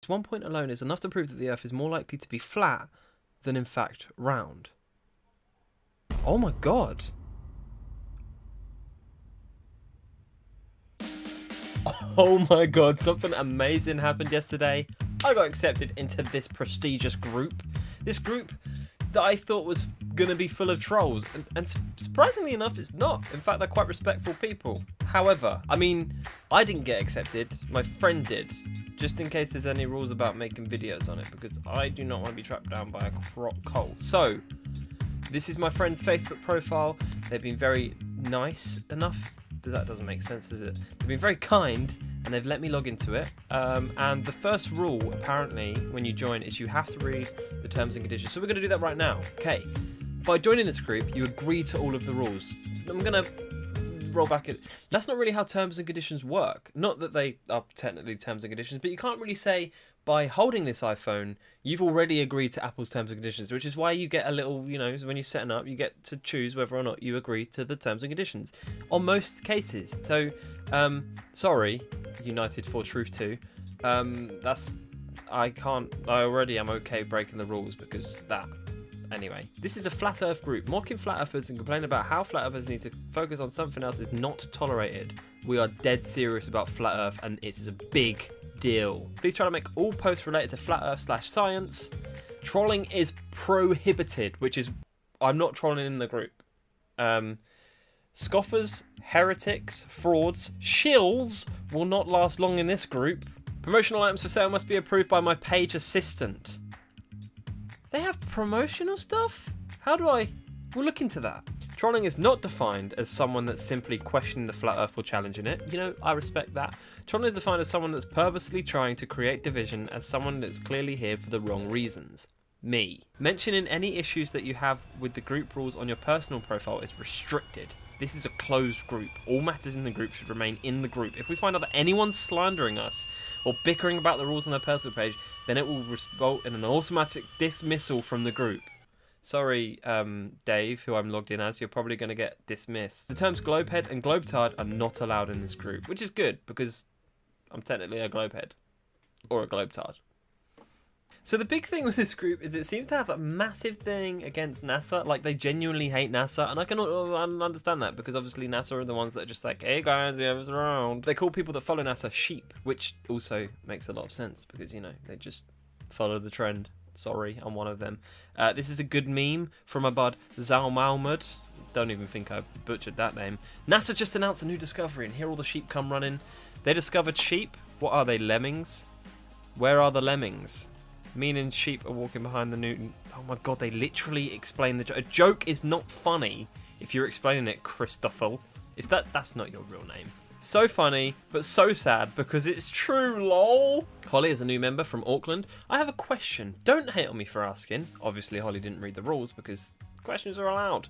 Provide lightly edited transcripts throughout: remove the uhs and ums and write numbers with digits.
1 point alone is enough to prove that the Earth is more likely to be flat than in fact round. Oh my god. Oh my god, something amazing happened yesterday. I got accepted into this prestigious group. This group that I thought was going to be full of trolls. And surprisingly enough, it's not. In fact, they're quite respectful people. However, I mean, I didn't get accepted. My friend did. Just in case there's any rules about making videos on it. Because I do not want to be trapped down by a coal. So, this is my friend's Facebook profile. They've been very nice enough. That doesn't make sense, does it? They've been very kind and they've let me log into it. And the first rule, apparently, when you join is you have to read the terms and conditions. So we're going to do that right now. Okay. By joining this group, you agree to all of the rules. I'm going to roll back it. That's not really how terms and conditions work. Not that they are technically terms and conditions, but you can't really say by holding this iPhone, you've already agreed to Apple's terms and conditions, which is why you get a little, you know, when you're setting up, you get to choose whether or not you agree to the terms and conditions on most cases. So, sorry, United for Truth 2. I already am okay breaking the rules because that. Anyway, this is a flat earth group. Mocking flat earthers and complaining about how flat earthers need to focus on something else is not tolerated. We are dead serious about flat earth and it is a big deal. Please try to make all posts related to flat earth / science. Trolling is prohibited, which is, I'm not trolling in the group. Scoffers, heretics, frauds, shills will not last long in this group. Promotional items for sale must be approved by my page assistant. They have promotional stuff? How do I... We'll look into that. Trolling is not defined as someone that's simply questioning the flat earth or challenging it. You know, I respect that. Trolling is defined as someone that's purposely trying to create division, as someone that's clearly here for the wrong reasons. Me. Mentioning any issues that you have with the group rules on your personal profile is restricted. This is a closed group. All matters in the group should remain in the group. If we find out that anyone's slandering us or bickering about the rules on their personal page, then it will result in an automatic dismissal from the group. Sorry, Dave, who I'm logged in as, you're probably going to get dismissed. The terms globehead and globetard are not allowed in this group, which is good because I'm technically a globehead or a globetard. So the big thing with this group is it seems to have a massive thing against NASA. Like, they genuinely hate NASA. And I can understand that because obviously NASA are the ones that are just like, hey guys, the Earth's around. They call people that follow NASA sheep, which also makes a lot of sense because, you know, they just follow the trend. Sorry, I'm one of them. This is a good meme from my bud Zal Malmud. Don't even think I butchered that name. NASA just announced a new discovery and here all the sheep come running. They discovered sheep. What are they, lemmings? Where are the lemmings? Meaning sheep are walking behind the Newton. Oh my god, they literally explain the joke. A joke is not funny if you're explaining it, Christoffel. If that's not your real name. So funny, but so sad because it's true, lol. Holly is a new member from Auckland. I have a question. Don't hate on me for asking. Obviously, Holly didn't read the rules because questions are allowed.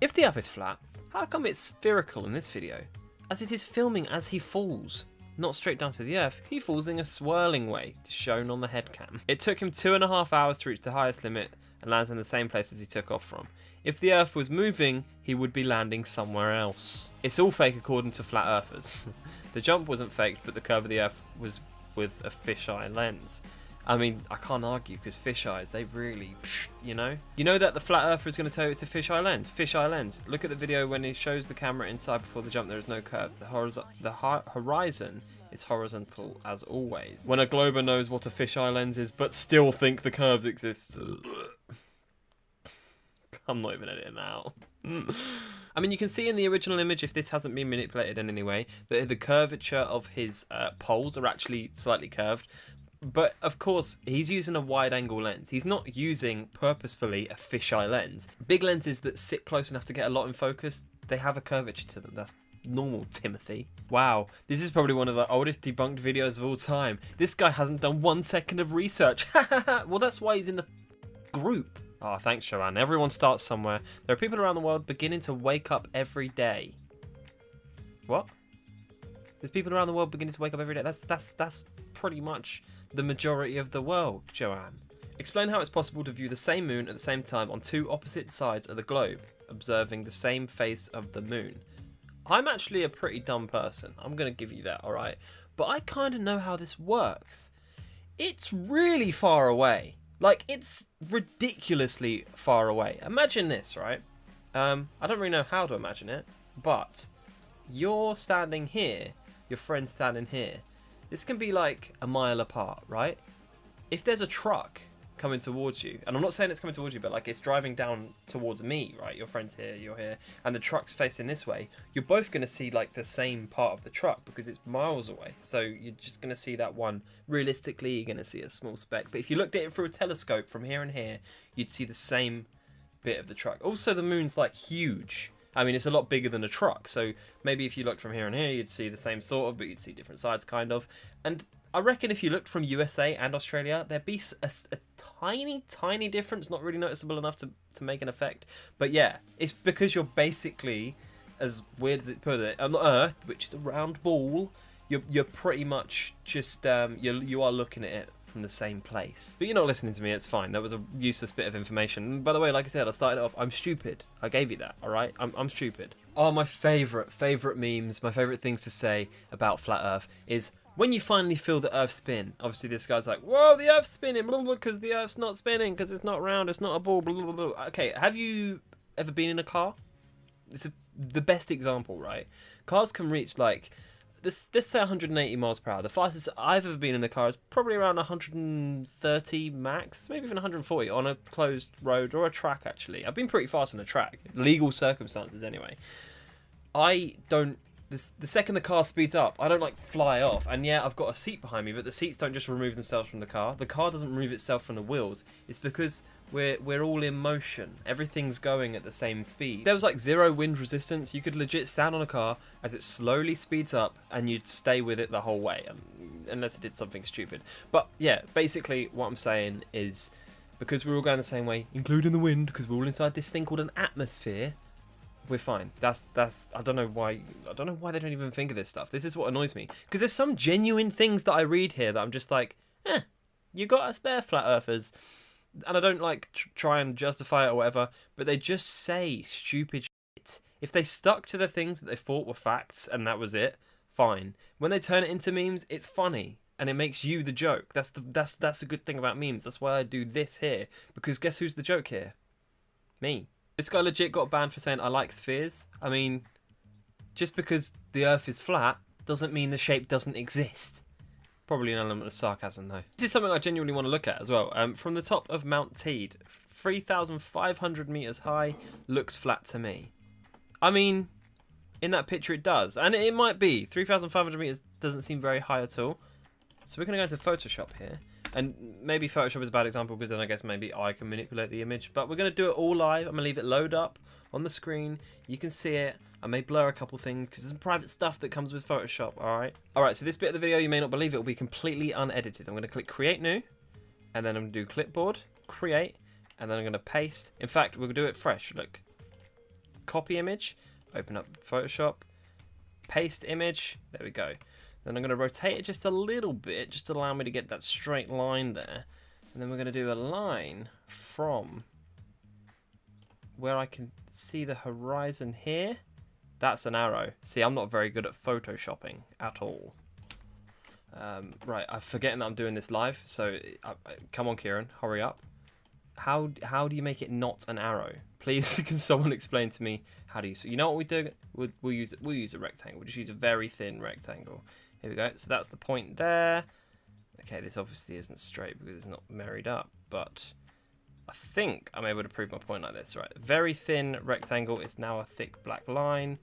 If the Earth is flat, how come it's spherical in this video? As it is filming as he falls. Not straight down to the Earth, he falls in a swirling way, shown on the headcam. It took him 2.5 hours to reach the highest limit and lands in the same place as he took off from. If the Earth was moving, he would be landing somewhere else. It's all fake according to flat earthers. The jump wasn't faked, but the curve of the Earth was with a fisheye lens. I mean, I can't argue because fisheyes, they really, you know? You know that the flat earther is going to tell you it's a fisheye lens. Fisheye lens. Look at the video when he shows the camera inside before the jump, there is no curve. The horizon is horizontal as always. When a glober knows what a fisheye lens is, but still think the curves exist. I'm not even editing that out. I mean, you can see in the original image, if this hasn't been manipulated in any way, that the curvature of his poles are actually slightly curved. But, of course, he's using a wide-angle lens. He's not using, purposefully, a fisheye lens. Big lenses that sit close enough to get a lot in focus, they have a curvature to them. That's normal, Timothy. Wow, this is probably one of the oldest debunked videos of all time. This guy hasn't done 1 second of research. Well, that's why he's in the group. Oh, thanks, Joanne. Everyone starts somewhere. There are people around the world beginning to wake up every day. What? There's people around the world beginning to wake up every day. That's pretty much the majority of the world, Joanne. Explain how it's possible to view the same moon at the same time on 2 opposite sides of the globe, observing the same face of the moon. I'm actually a pretty dumb person. I'm going to give you that, alright? But I kind of know how this works. It's really far away. Like, it's ridiculously far away. Imagine this, right? I don't really know how to imagine it, but you're standing here, your friend's standing here. This can be like a mile apart, right? If there's a truck coming towards you, and I'm not saying it's coming towards you, but like it's driving down towards me, right? Your friend's here, you're here, and the truck's facing this way. You're both going to see like the same part of the truck because it's miles away. So you're just going to see that one. Realistically, you're going to see a small speck. But if you looked at it through a telescope from here and here, you'd see the same bit of the truck. Also, the moon's like huge. I mean, it's a lot bigger than a truck. So maybe if you looked from here and here, you'd see the same sort of, but you'd see different sides kind of. And I reckon if you looked from USA and Australia, there'd be a tiny difference, not really noticeable enough to make an effect. But yeah, it's because you're basically, as weird as it put it, on Earth, which is a round ball, you're pretty much just, you are looking at it from the same place. But you're not listening to me, it's fine. That was a useless bit of information. And by the way, like I said, I started off, I'm stupid. I gave you that, alright? I'm stupid. Oh, my favourite memes, my favourite things to say about Flat Earth is, when you finally feel the Earth spin, obviously this guy's like, whoa, the Earth's spinning, blah, blah, because the Earth's not spinning, because it's not round, it's not a ball, blah, blah, blah. Okay, have you ever been in a car? It's the best example, right? Cars can reach like, let's say 180 miles per hour. The fastest I've ever been in a car is probably around 130 max, maybe even 140 on a closed road or a track, actually. I've been pretty fast on a track, legal circumstances anyway. The second the car speeds up, I don't like fly off. And yeah, I've got a seat behind me, but the seats don't just remove themselves from the car. The car doesn't remove itself from the wheels. It's because we're all in motion. Everything's going at the same speed. There was like zero wind resistance. You could legit stand on a car as it slowly speeds up and you'd stay with it the whole way, unless it did something stupid. But yeah, basically what I'm saying is, because we're all going the same way, including the wind, because we're all inside this thing called an atmosphere, we're fine. That's I don't know why they don't even think of this stuff. This is what annoys me, because there's some genuine things that I read here that I'm just like, you got us there, flat earthers. And I don't like try and justify it or whatever, but they just say stupid shit. If they stuck to the things that they thought were facts and that was it, fine. When they turn it into memes, it's funny and it makes you the joke. That's the good thing about memes. That's why I do this here, because guess who's the joke here? Me. This guy legit got banned for saying I like spheres. I mean, just because the Earth is flat doesn't mean the shape doesn't exist. Probably an element of sarcasm though. This is something I genuinely want to look at as well. From the top of Mount Teed, 3,500 meters high, looks flat to me. I mean, in that picture it does, and it might be. 3,500 meters doesn't seem very high at all. So we're going to go into Photoshop here. And maybe Photoshop is a bad example because then I guess maybe I can manipulate the image. But we're going to do it all live. I'm going to leave it load up on the screen. You can see it. I may blur a couple things because there's some private stuff that comes with Photoshop, alright? Alright, so this bit of the video, you may not believe it, will be completely unedited. I'm going to click Create New. And then I'm going to do Clipboard, Create. And then I'm going to paste. In fact, we'll do it fresh. Look. Copy image. Open up Photoshop. Paste image. There we go. Then I'm going to rotate it just a little bit, just to allow me to get that straight line there. And then we're going to do a line from where I can see the horizon here. That's an arrow. See, I'm not very good at photoshopping at all. Right, I'm forgetting that I'm doing this live. So, come on, Kieran, hurry up. How do you make it not an arrow? Please, can someone explain to me how do you? So you know what we do? We'll use a rectangle. We'll just use a very thin rectangle. Here we go. So that's the point there. Okay, this obviously isn't straight because it's not married up, but I think I'm able to prove my point like this. Right, very thin rectangle is now a thick black line.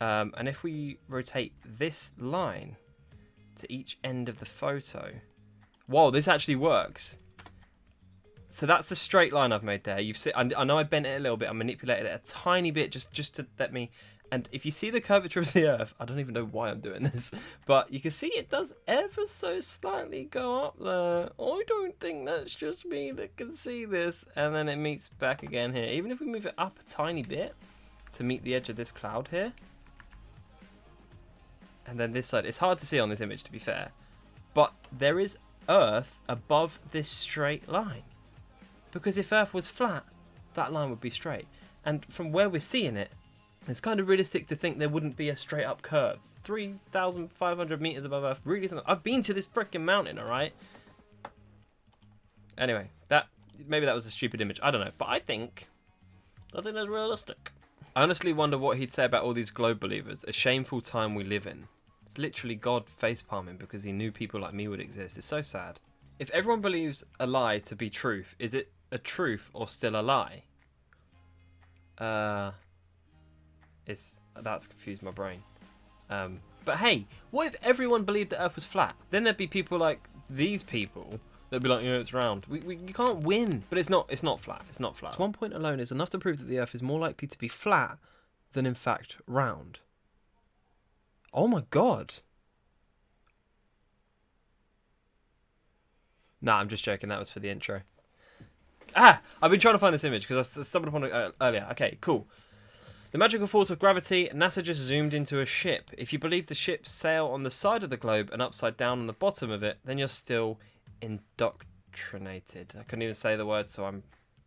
And if we rotate this line to each end of the photo, whoa, this actually works. So that's the straight line I've made there. You've seen, I know I bent it a little bit. I manipulated it a tiny bit just to let me. And if you see the curvature of the Earth, I don't even know why I'm doing this, but you can see it does ever so slightly go up there. I don't think that's just me that can see this. And then it meets back again here. Even if we move it up a tiny bit to meet the edge of this cloud here. And then this side. It's hard to see on this image, to be fair. But there is Earth above this straight line. Because if Earth was flat, that line would be straight. And from where we're seeing it, it's kind of realistic to think there wouldn't be a straight up curve. 3,500 meters above Earth really isn't. I've been to this freaking mountain, alright? Anyway, maybe that was a stupid image. I don't know. But I think that's realistic. I honestly wonder what he'd say about all these globe believers. A shameful time we live in. It's literally God facepalming because he knew people like me would exist. It's so sad. If everyone believes a lie to be truth, is it a truth or still a lie? That's confused my brain. But hey, what if everyone believed the Earth was flat? Then there'd be people like these people that'd be like, yeah, it's round. You can't win. But it's not flat. It's not flat. 1 point alone is enough to prove that the Earth is more likely to be flat than in fact round. Oh my god. Nah, I'm just joking. That was for the intro. I've been trying to find this image because I stumbled upon it earlier. Okay, cool. The magical force of gravity, NASA just zoomed into a ship. If you believe the ships sail on the side of the globe and upside down on the bottom of it, then you're still indoctrinated. I couldn't even say the word, so I'm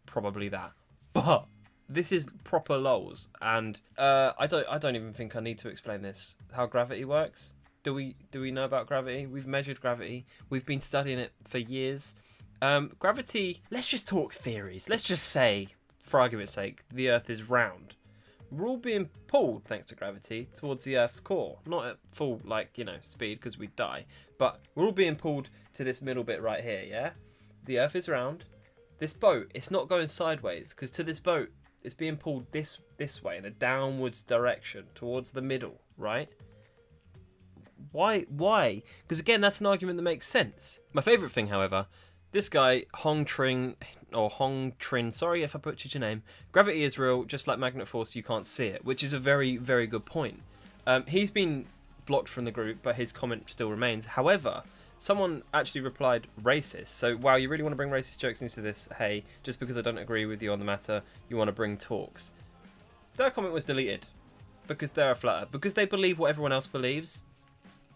probably that. But this is proper lols, and I don't even think I need to explain this. How gravity works? Do we know about gravity? We've measured gravity. We've been studying it for years. Gravity. Let's just talk theories. Let's just say, for argument's sake, the Earth is round. We're all being pulled, thanks to gravity, towards the Earth's core. Not at full, speed, because we'd die. But we're all being pulled to this middle bit right here, yeah? The Earth is round. This boat, it's not going sideways, because to this boat, it's being pulled this way, in a downwards direction, towards the middle, right? Why? Because, again, that's an argument that makes sense. My favourite thing, however, this guy, Hong Trin, sorry if I butchered your name. Gravity is real, just like magnet force, you can't see it, which is a very, very good point. He's been blocked from the group, but his comment still remains. However, someone actually replied racist. So, wow, you really want to bring racist jokes into this? Hey, just because I don't agree with you on the matter, you want to bring talks. Their comment was deleted because they're a flat earth. Because they believe what everyone else believes.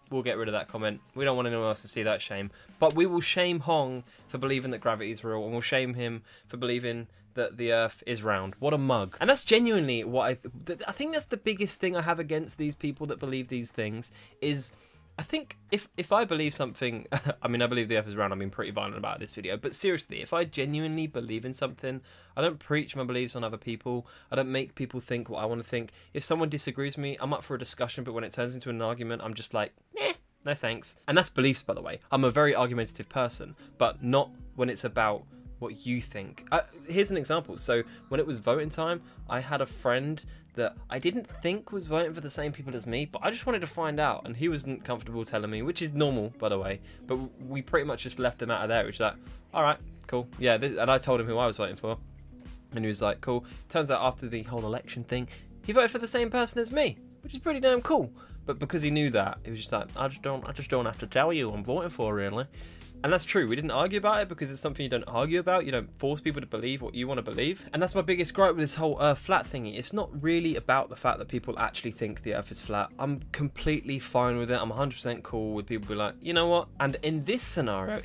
We'll get rid of that comment. We don't want anyone else to see that shame. But we will shame Hong for believing that gravity is real, and we'll shame him for believing that the Earth is round. What a mug. And that's genuinely what I think that's the biggest thing I have against these people that believe these things is, I think if I believe something, I mean, I believe the Earth is round, I'm being pretty violent about this video, but seriously, if I genuinely believe in something, I don't preach my beliefs on other people, I don't make people think what I want to think. If someone disagrees with me, I'm up for a discussion, but when it turns into an argument, I'm just like, no thanks. And that's beliefs, by the way. I'm a very argumentative person, but not when it's about what you think. Here's an example. So when it was voting time, I had a friend that I didn't think was voting for the same people as me, but I just wanted to find out, and he wasn't comfortable telling me, which is normal, by the way, but we pretty much just left him out of there, which is like, alright, cool, yeah, and I told him who I was voting for, and he was like, cool. Turns out after the whole election thing, he voted for the same person as me, which is pretty damn cool, but because he knew that, he was just like, I just don't have to tell you who I'm voting for, really. And that's true, we didn't argue about it because it's something you don't argue about, you don't force people to believe what you want to believe. And that's my biggest gripe with this whole Earth flat thingy. It's not really about the fact that people actually think the Earth is flat. I'm completely fine with it, I'm 100% cool with people being like, you know what? And in this scenario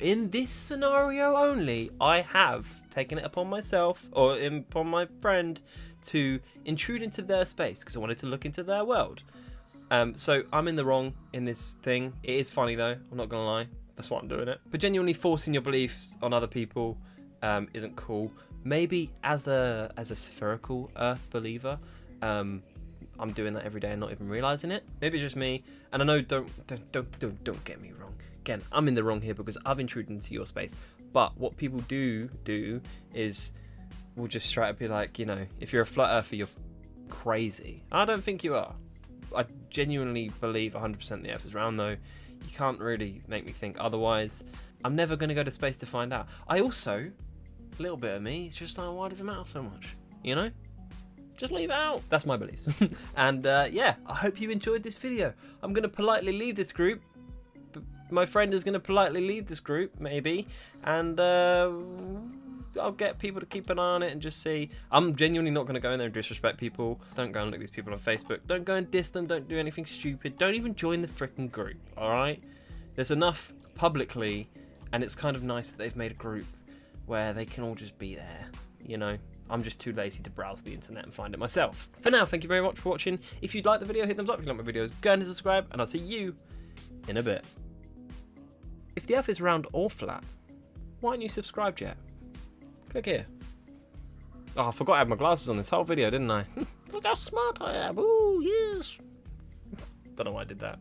only, I have taken it upon myself, or upon my friend, to intrude into their space because I wanted to look into their world. So I'm in the wrong in this thing. It is funny though, I'm not gonna lie. That's why I'm doing it. But genuinely forcing your beliefs on other people isn't cool. Maybe as a spherical Earth believer, I'm doing that every day and not even realizing it. Maybe it's just me. And I know don't get me wrong. Again, I'm in the wrong here because I've intruded into your space. But what people do is we'll just try to be like, you know, if you're a flat earther, you're crazy. I don't think you are. I genuinely believe 100% the Earth is round though. You can't really make me think otherwise. I'm never going to go to space to find out. I also, a little bit of me, it's just like, why does it matter so much? You know? Just leave it out. That's my beliefs. And yeah, I hope you enjoyed this video. I'm going to politely leave this group. My friend is going to politely leave this group, maybe. And I'll get people to keep an eye on it and just see. I'm genuinely not going to go in there and disrespect people. Don't go and look at these people on Facebook. Don't go and diss them. Don't do anything stupid. Don't even join the frickin' group, alright? There's enough publicly, and it's kind of nice that they've made a group where they can all just be there, you know? I'm just too lazy to browse the internet and find it myself. For now, thank you very much for watching. If you'd like the video, hit thumbs up. If you like my videos, go and subscribe, and I'll see you in a bit. If the Earth is round or flat, Why aren't you subscribed yet? Click here. Oh, I forgot I had my glasses on this whole video, didn't I? Look how smart I am. Ooh, yes. Don't know why I did that.